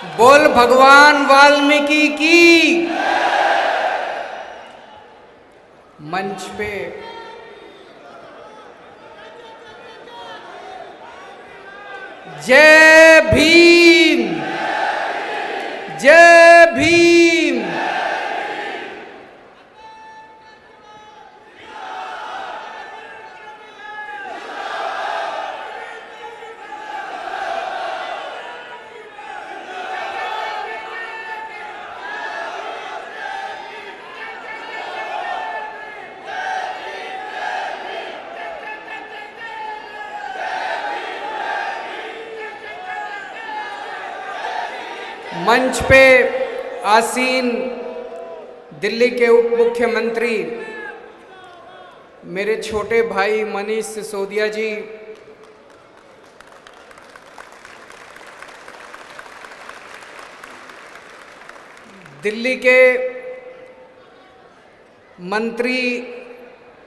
बोल भगवान वाल्मीकि की। मंच पे जय भीम, जय भीम। मंच पे आसीन दिल्ली के उप मुख्यमंत्री मेरे छोटे भाई मनीष सिसोदिया जी, दिल्ली के मंत्री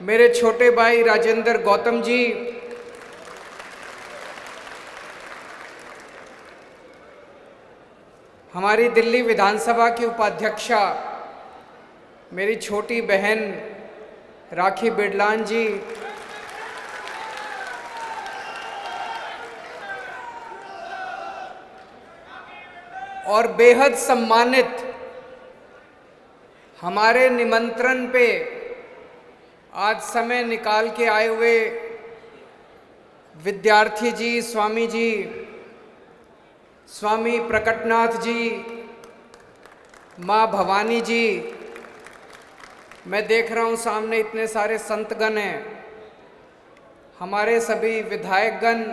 मेरे छोटे भाई राजेंद्र गौतम जी, हमारी दिल्ली विधानसभा की उपाध्यक्षा मेरी छोटी बहन राखी बिडलान जी, और बेहद सम्मानित हमारे निमंत्रण पे आज समय निकाल के आए हुए विद्यार्थी जी, स्वामी जी, स्वामी प्रकटनाथ जी, माँ भवानी जी। मैं देख रहा हूँ सामने इतने सारे संतगण हैं, हमारे सभी विधायकगण,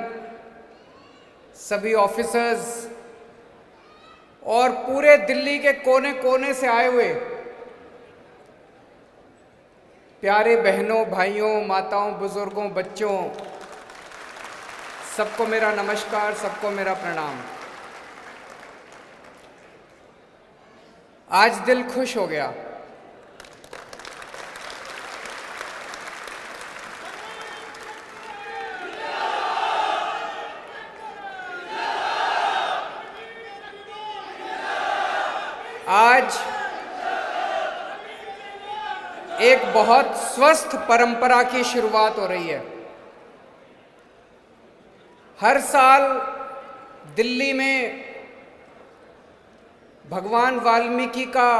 सभी ऑफिसर्स और पूरे दिल्ली के कोने कोने से आए हुए प्यारे बहनों, भाइयों, माताओं, बुजुर्गों, बच्चों, सबको मेरा नमस्कार, सबको मेरा प्रणाम। आज दिल खुश हो गया। आज एक बहुत स्वस्थ परंपरा की शुरुआत हो रही है। हर साल दिल्ली में भगवान वाल्मीकि का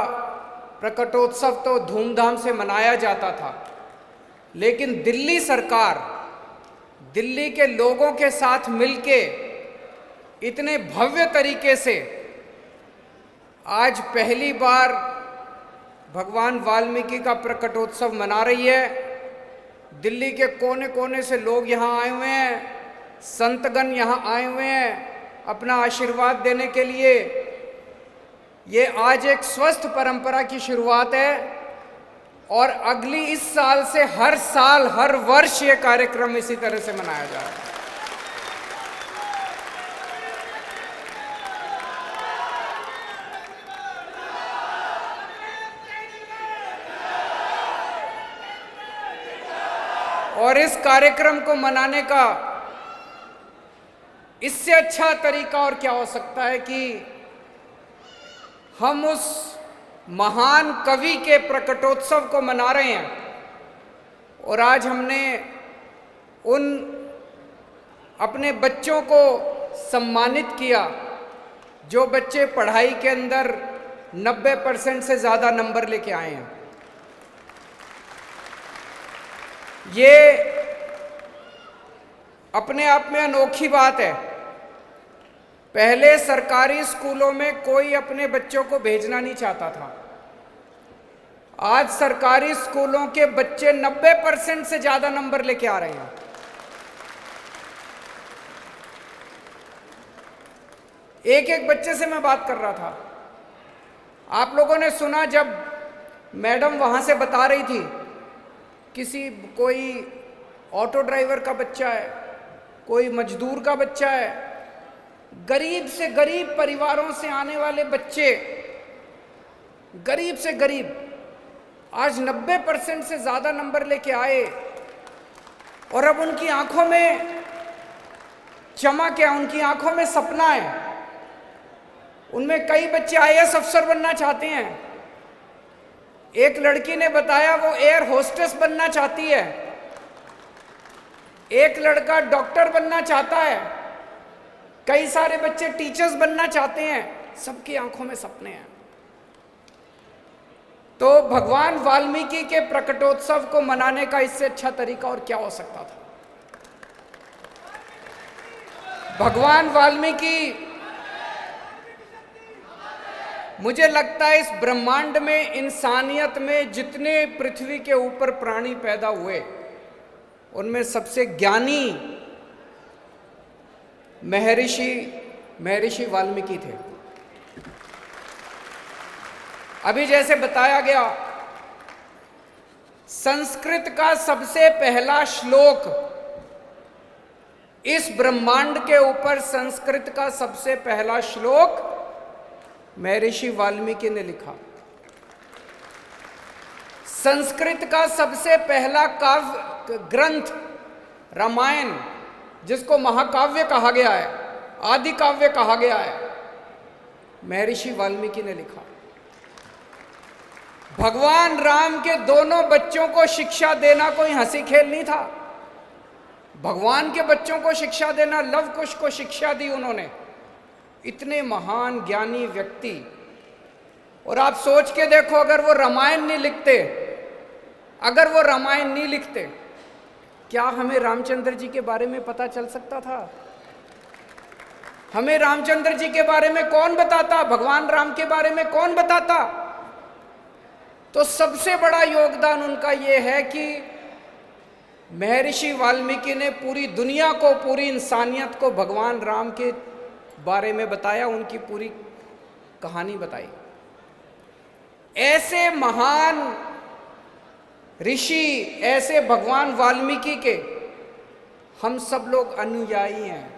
प्रकटोत्सव तो धूमधाम से मनाया जाता था, लेकिन दिल्ली सरकार दिल्ली के लोगों के साथ मिलके इतने भव्य तरीके से आज पहली बार भगवान वाल्मीकि का प्रकटोत्सव मना रही है। दिल्ली के कोने कोने से लोग यहाँ आए हुए हैं, संतगण यहाँ आए हुए हैं अपना आशीर्वाद देने के लिए। ये आज एक स्वस्थ परंपरा की शुरुआत है और अगली इस साल से हर साल, हर वर्ष ये कार्यक्रम इसी तरह से मनाया जा रहा है। और इस कार्यक्रम को मनाने का इससे अच्छा तरीका और क्या हो सकता है कि हम उस महान कवि के प्रकटोत्सव को मना रहे हैं। और आज हमने उन अपने बच्चों को सम्मानित किया जो बच्चे पढ़ाई के अंदर 90% से ज़्यादा नंबर लेके आए हैं। ये अपने आप में अनोखी बात है। पहले सरकारी स्कूलों में कोई अपने बच्चों को भेजना नहीं चाहता था। आज सरकारी स्कूलों के बच्चे 90% से ज़्यादा नंबर लेके आ रहे हैं। एक एक बच्चे से मैं बात कर रहा था। आप लोगों ने सुना जब मैडम वहाँ से बता रही थी, कोई ऑटो ड्राइवर का बच्चा है, कोई मजदूर का बच्चा है, गरीब से गरीब परिवारों से आने वाले बच्चे, गरीब से गरीब, आज 90% से ज़्यादा नंबर लेके आए। और अब उनकी आंखों में चमक है, उनकी आंखों में सपना है। उनमें कई बच्चे आईएएस अफसर बनना चाहते हैं। एक लड़की ने बताया वो एयर होस्टेस बनना चाहती है। एक लड़का डॉक्टर बनना चाहता है। कई सारे बच्चे टीचर्स बनना चाहते हैं। सबकी आंखों में सपने हैं। तो भगवान वाल्मीकि के प्रकटोत्सव को मनाने का इससे अच्छा तरीका और क्या हो सकता था। भगवान वाल्मीकि, मुझे लगता है इस ब्रह्मांड में, इंसानियत में जितने पृथ्वी के ऊपर प्राणी पैदा हुए, उनमें सबसे ज्ञानी महर्षि वाल्मीकि थे। अभी जैसे बताया गया, संस्कृत का सबसे पहला श्लोक, इस ब्रह्मांड के ऊपर संस्कृत का सबसे पहला श्लोक महर्षि वाल्मीकि ने लिखा। संस्कृत का सबसे पहला काव्य ग्रंथ रामायण, जिसको महाकाव्य कहा गया है, आदि काव्य कहा गया है, महर्षि वाल्मीकि ने लिखा। भगवान राम के दोनों बच्चों को शिक्षा देना कोई हंसी खेल नहीं था। भगवान के बच्चों को शिक्षा देना, लव कुश को शिक्षा दी उन्होंने। इतने महान ज्ञानी व्यक्ति, और आप सोच के देखो, अगर वो रामायण नहीं लिखते, क्या हमें रामचंद्र जी के बारे में पता चल सकता था? हमें रामचंद्र जी के बारे में कौन बताता? भगवान राम के बारे में कौन बताता? तो सबसे बड़ा योगदान उनका यह है कि महर्षि वाल्मीकि ने पूरी दुनिया को, पूरी इंसानियत को भगवान राम के बारे में बताया, उनकी पूरी कहानी बताई। ऐसे महान ऋषि, ऐसे भगवान वाल्मीकि के हम सब लोग अनुयायी हैं।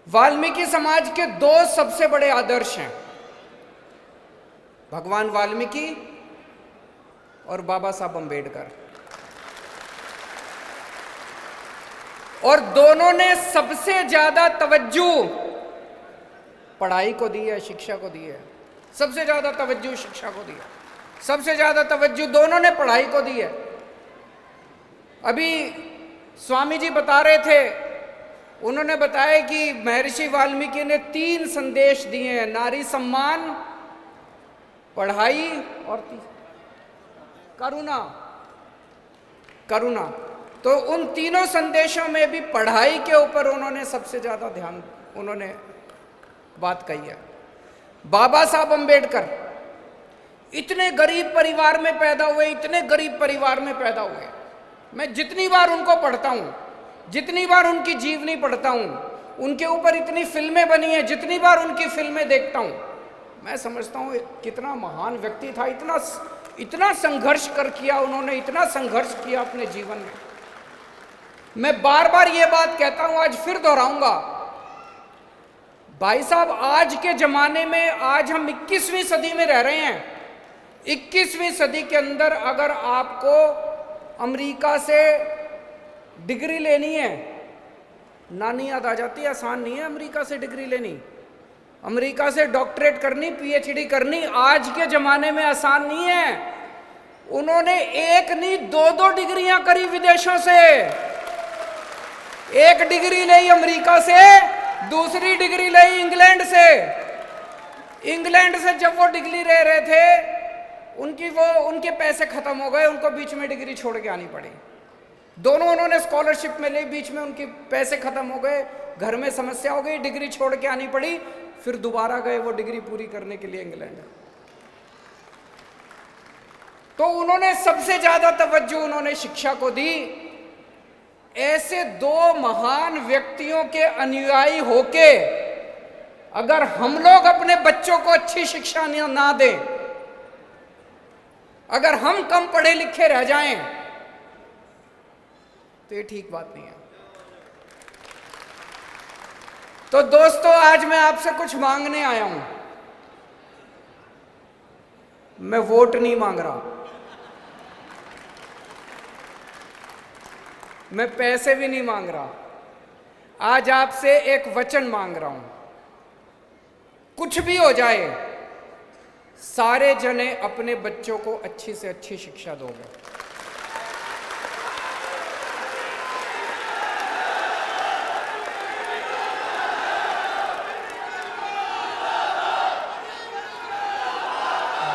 वाल्मीकि समाज के दो सबसे बड़े आदर्श हैं, भगवान वाल्मीकि और बाबा साहब अम्बेडकर। और दोनों ने सबसे ज्यादा तवज्जो पढ़ाई को दी है, शिक्षा को दी है। सबसे ज्यादा तवज्जो शिक्षा को दी है, सबसे ज्यादा तवज्जो दोनों ने पढ़ाई को दी है। अभी स्वामी जी बता रहे थे, उन्होंने बताया कि महर्षि वाल्मीकि ने 3 संदेश दिए हैं, नारी सम्मान, पढ़ाई और करुणा। तो उन तीनों संदेशों में भी पढ़ाई के ऊपर उन्होंने सबसे ज्यादा ध्यान, उन्होंने बात कही है। बाबा साहब अम्बेडकर इतने गरीब परिवार में पैदा हुए, इतने गरीब परिवार में पैदा हुए। मैं जितनी बार उनको पढ़ता हूँ, जितनी बार उनकी जीवनी पढ़ता हूँ, उनके ऊपर इतनी फिल्में बनी हैं, जितनी बार उनकी फिल्में देखता हूँ, मैं समझता हूँ कितना महान व्यक्ति था। इतना संघर्ष किया उन्होंने, इतना संघर्ष किया अपने जीवन में। मैं बार बार ये बात कहता हूँ, आज फिर दोहराऊंगा, भाई साहब, आज के जमाने में, आज हम 21वीं सदी में रह रहे हैं। 21वीं सदी के अंदर अगर आपको अमेरिका से डिग्री लेनी है, नानी याद आ जाती है, आसान नहीं है अमेरिका से डिग्री लेनी। अमेरिका से डॉक्टरेट करनी, पीएचडी करनी आज के जमाने में आसान नहीं है। उन्होंने एक नहीं 2-2 डिग्रियां करी विदेशों से। एक डिग्री ली अमेरिका से, दूसरी डिग्री ली इंग्लैंड से। इंग्लैंड से जब वो डिग्री ले रहे थे, उनके पैसे खत्म हो गए, उनको बीच में डिग्री छोड़ के आनी पड़ी। दोनों उन्होंने स्कॉलरशिप में ली, बीच में उनके पैसे खत्म हो गए, घर में समस्या हो गई, डिग्री छोड़ के आनी पड़ी। फिर दोबारा गए वो डिग्री पूरी करने के लिए इंग्लैंड। तो उन्होंने सबसे ज्यादा तवज्जो उन्होंने शिक्षा को दी। ऐसे 2 महान व्यक्तियों के अनुयायी होके अगर हम लोग अपने बच्चों को अच्छी शिक्षा ना दें, अगर हम कम पढ़े लिखे रह जाएं, तो ये ठीक बात नहीं है। तो दोस्तों, आज मैं आपसे कुछ मांगने आया हूं। मैं वोट नहीं मांग रहा, मैं पैसे भी नहीं मांग रहा। आज आपसे एक वचन मांग रहा हूं। कुछ भी हो जाए, सारे जने अपने बच्चों को अच्छी से अच्छी शिक्षा दोगे।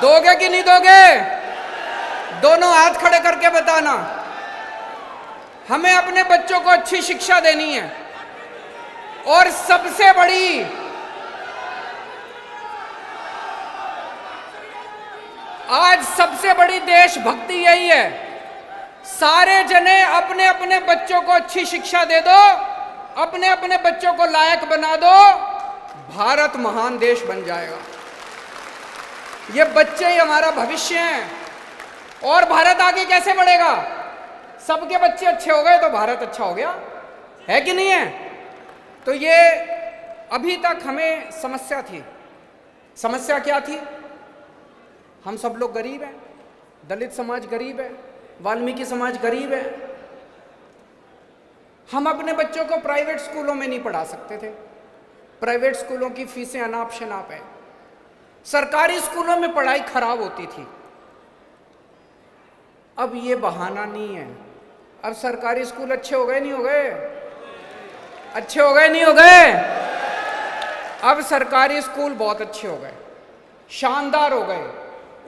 दोगे कि नहीं दोगे? दोनों हाथ खड़े करके बताना। हमें अपने बच्चों को अच्छी शिक्षा देनी है, और सबसे बड़ी आज सबसे बड़ी देशभक्ति यही है, सारे जने अपने अपने बच्चों को अच्छी शिक्षा दे दो, अपने अपने बच्चों को लायक बना दो, भारत महान देश बन जाएगा। ये बच्चे ही हमारा भविष्य हैं, और भारत आगे कैसे बढ़ेगा? सबके बच्चे अच्छे हो गए तो भारत अच्छा हो गया, है कि नहीं है? तो ये अभी तक हमें समस्या थी। समस्या क्या थी? हम सब लोग गरीब हैं, दलित समाज गरीब है, वाल्मीकि समाज गरीब है। हम अपने बच्चों को प्राइवेट स्कूलों में नहीं पढ़ा सकते थे, प्राइवेट स्कूलों की फीसें अनाप शनाप है, सरकारी स्कूलों में पढ़ाई खराब होती थी। अब ये बहाना नहीं है, अब सरकारी स्कूल अच्छे हो गए नहीं हो गए? अच्छे हो गए नहीं हो गए? अब सरकारी स्कूल बहुत अच्छे हो गए, शानदार हो गए।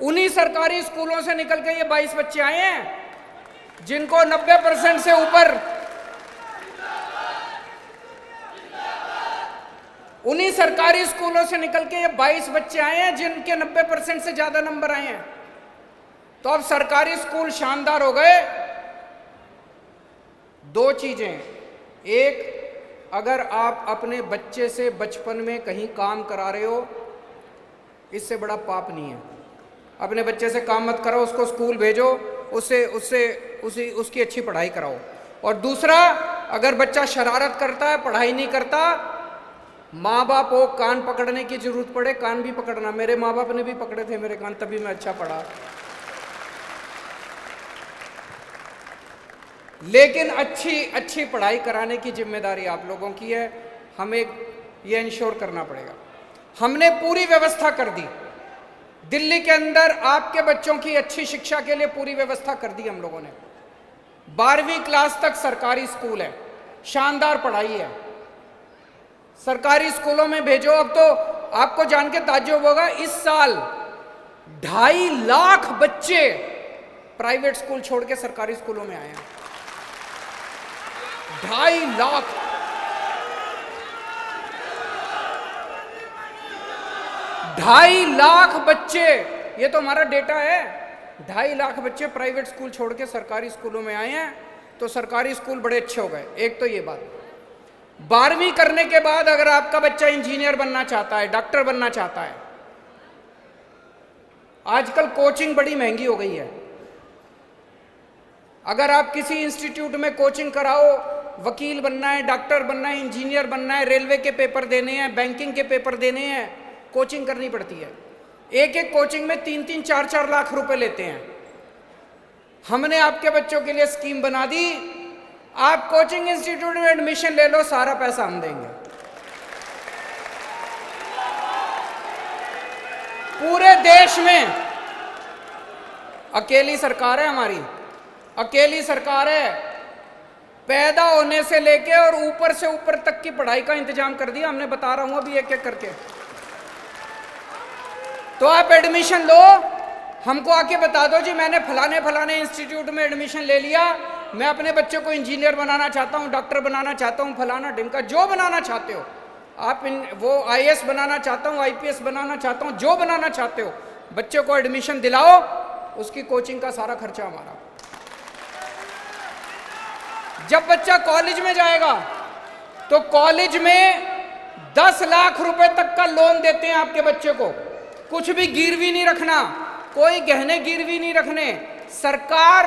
उन्हीं सरकारी स्कूलों से निकल के ये 22 बच्चे आए हैं जिनको 90% से ऊपर, उन्हीं सरकारी स्कूलों से निकल के ये 22 बच्चे आए हैं जिनके 90% से ज्यादा नंबर आए हैं। तो अब सरकारी स्कूल शानदार हो गए। दो चीजें, एक, अगर आप अपने बच्चे से बचपन में कहीं काम करा रहे हो, इससे बड़ा पाप नहीं है। अपने बच्चे से काम मत करो, उसको स्कूल भेजो, उसकी अच्छी पढ़ाई कराओ। और दूसरा, अगर बच्चा शरारत करता है, पढ़ाई नहीं करता, माँ बाप को कान पकड़ने की जरूरत पड़े, कान भी पकड़ना। मेरे माँ बाप ने भी पकड़े थे मेरे कान, तभी मैं अच्छा पढ़ा। लेकिन अच्छी पढ़ाई कराने की जिम्मेदारी आप लोगों की है। हमें ये इंश्योर करना पड़ेगा। हमने पूरी व्यवस्था कर दी, दिल्ली के अंदर आपके बच्चों की अच्छी शिक्षा के लिए पूरी व्यवस्था कर दी हम लोगों ने। 12वीं क्लास तक सरकारी स्कूल है, शानदार पढ़ाई है, सरकारी स्कूलों में भेजो। अब तो आपको जान के ताज्जुब होगा, इस साल 2.5 लाख बच्चे प्राइवेट स्कूल छोड़ के सरकारी स्कूलों में आए हैं। 2.5 लाख। ढाई लाख बच्चे, ये तो हमारा डेटा है। 2.5 लाख बच्चे प्राइवेट स्कूल छोड़ के सरकारी स्कूलों में आए हैं। तो सरकारी स्कूल बड़े अच्छे हो गए। एक तो ये बात। 12वीं करने के बाद अगर आपका बच्चा इंजीनियर बनना चाहता है, डॉक्टर बनना चाहता है, आजकल कोचिंग बड़ी महंगी हो गई है। अगर आप किसी इंस्टीट्यूट में कोचिंग कराओ, वकील बनना है, डॉक्टर बनना है, इंजीनियर बनना है, रेलवे के पेपर देने हैं, बैंकिंग के पेपर देने हैं, कोचिंग करनी पड़ती है। एक एक कोचिंग में 3-3, 4-4 लाख रुपए लेते हैं। हमने आपके बच्चों के लिए स्कीम बना दी, आप कोचिंग इंस्टीट्यूट में एडमिशन ले लो, सारा पैसा हम देंगे। पूरे देश में अकेली सरकार है हमारी, अकेली सरकार है। पैदा होने से लेके और ऊपर से ऊपर तक की पढ़ाई का इंतजाम कर दिया हमने। बता रहा हूं अभी एक एक करके। तो आप एडमिशन लो, हमको आके बता दो जी मैंने फलाने फलाने इंस्टीट्यूट में एडमिशन ले लिया, मैं अपने बच्चे को इंजीनियर बनाना चाहता हूँ, डॉक्टर बनाना चाहता हूँ, फलाना ढिमका, जो बनाना चाहते हो आप, वो IAS बनाना चाहता हूँ, IPS बनाना चाहता हूँ, जो बनाना चाहते हो, बच्चे को एडमिशन दिलाओ, उसकी कोचिंग का सारा खर्चा हमारा। जब बच्चा कॉलेज में जाएगा तो कॉलेज में 10 लाख रुपए तक का लोन देते हैं आपके बच्चे को। कुछ भी गिरवी नहीं रखना, कोई गहने गिरवी नहीं रखने। सरकार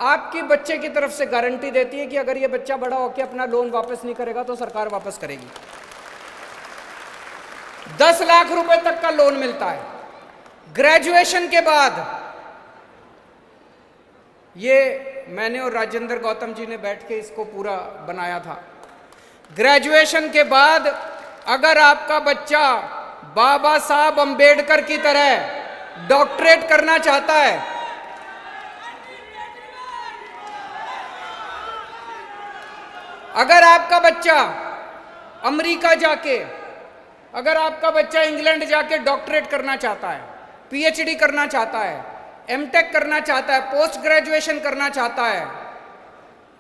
आपकी बच्चे की तरफ से गारंटी देती है कि अगर ये बच्चा बड़ा होकर अपना लोन वापस नहीं करेगा तो सरकार वापस करेगी। 10 लाख रुपए तक का लोन मिलता है। ग्रेजुएशन के बाद, ये मैंने और राजेंद्र गौतम जी ने बैठ के इसको पूरा बनाया था। ग्रेजुएशन के बाद अगर आपका बच्चा बाबा साहब अंबेडकर की तरह डॉक्टरेट करना चाहता है, अगर आपका बच्चा अमेरिका जाके, अगर आपका बच्चा इंग्लैंड जाके डॉक्टरेट करना चाहता है, पीएचडी करना चाहता है, एमटेक करना चाहता है, पोस्ट ग्रेजुएशन करना चाहता है,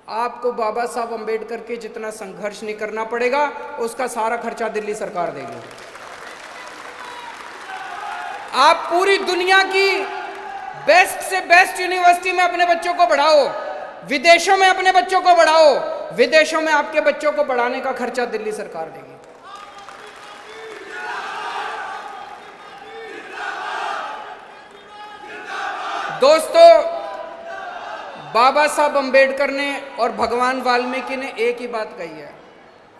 आपको बाबा साहब अंबेडकर के जितना संघर्ष नहीं करना पड़ेगा, उसका सारा खर्चा दिल्ली सरकार देगी। आप पूरी दुनिया की बेस्ट से बेस्ट यूनिवर्सिटी में अपने बच्चों को पढ़ाओ, विदेशों में अपने बच्चों को पढ़ाओ, विदेशों में आपके बच्चों को पढ़ाने का खर्चा दिल्ली सरकार देगी। दोस्तों, बाबा साहब अंबेडकर ने और भगवान वाल्मीकि ने एक ही बात कही है,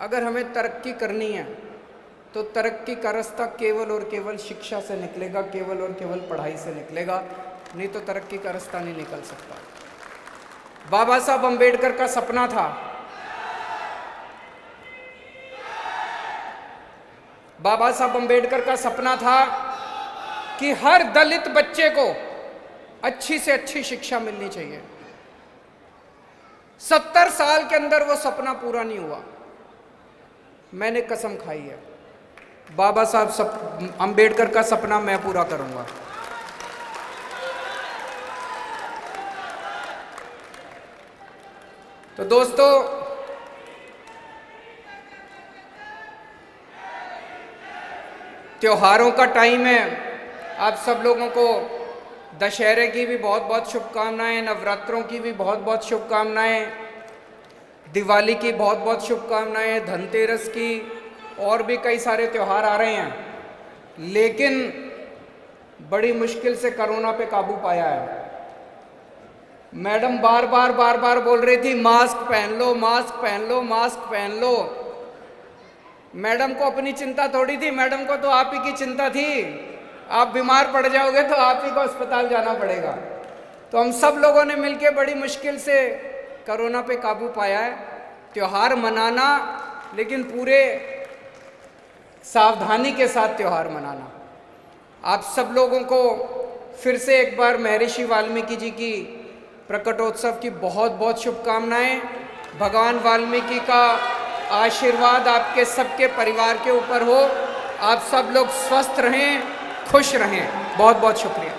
अगर हमें तरक्की करनी है तो तरक्की का रास्ता केवल और केवल शिक्षा से निकलेगा, केवल और केवल पढ़ाई से निकलेगा, नहीं तो तरक्की का रास्ता नहीं निकल सकता। बाबा साहब अंबेडकर का सपना था, बाबा साहब अंबेडकर का सपना था कि हर दलित बच्चे को अच्छी से अच्छी शिक्षा मिलनी चाहिए। 70 साल के अंदर वो सपना पूरा नहीं हुआ। मैंने कसम खाई है, बाबा साहब अंबेडकर का सपना मैं पूरा करूंगा। तो दोस्तों, त्योहारों का टाइम है, आप सब लोगों को दशहरे की भी बहुत बहुत शुभकामनाएं, नवरात्रों की भी बहुत बहुत शुभकामनाएं, दिवाली की बहुत बहुत शुभकामनाएं, धनतेरस की, और भी कई सारे त्यौहार आ रहे हैं। लेकिन बड़ी मुश्किल से कोरोना पे काबू पाया है। मैडम बार बार बोल रही थी मास्क पहन लो, मास्क पहन लो, मास्क पहन लो। मैडम को अपनी चिंता थोड़ी थी, मैडम को तो आप ही की चिंता थी। आप बीमार पड़ जाओगे तो आप ही को अस्पताल जाना पड़ेगा। तो हम सब लोगों ने मिलकर बड़ी मुश्किल से कोरोना पे काबू पाया है। त्यौहार मनाना, लेकिन पूरे सावधानी के साथ त्यौहार मनाना। आप सब लोगों को फिर से एक बार महर्षि वाल्मीकि जी की प्रकटोत्सव की बहुत बहुत शुभकामनाएं। भगवान वाल्मीकि का आशीर्वाद आपके सबके परिवार के ऊपर हो। आप सब लोग स्वस्थ रहें, खुश रहें। बहुत बहुत शुक्रिया।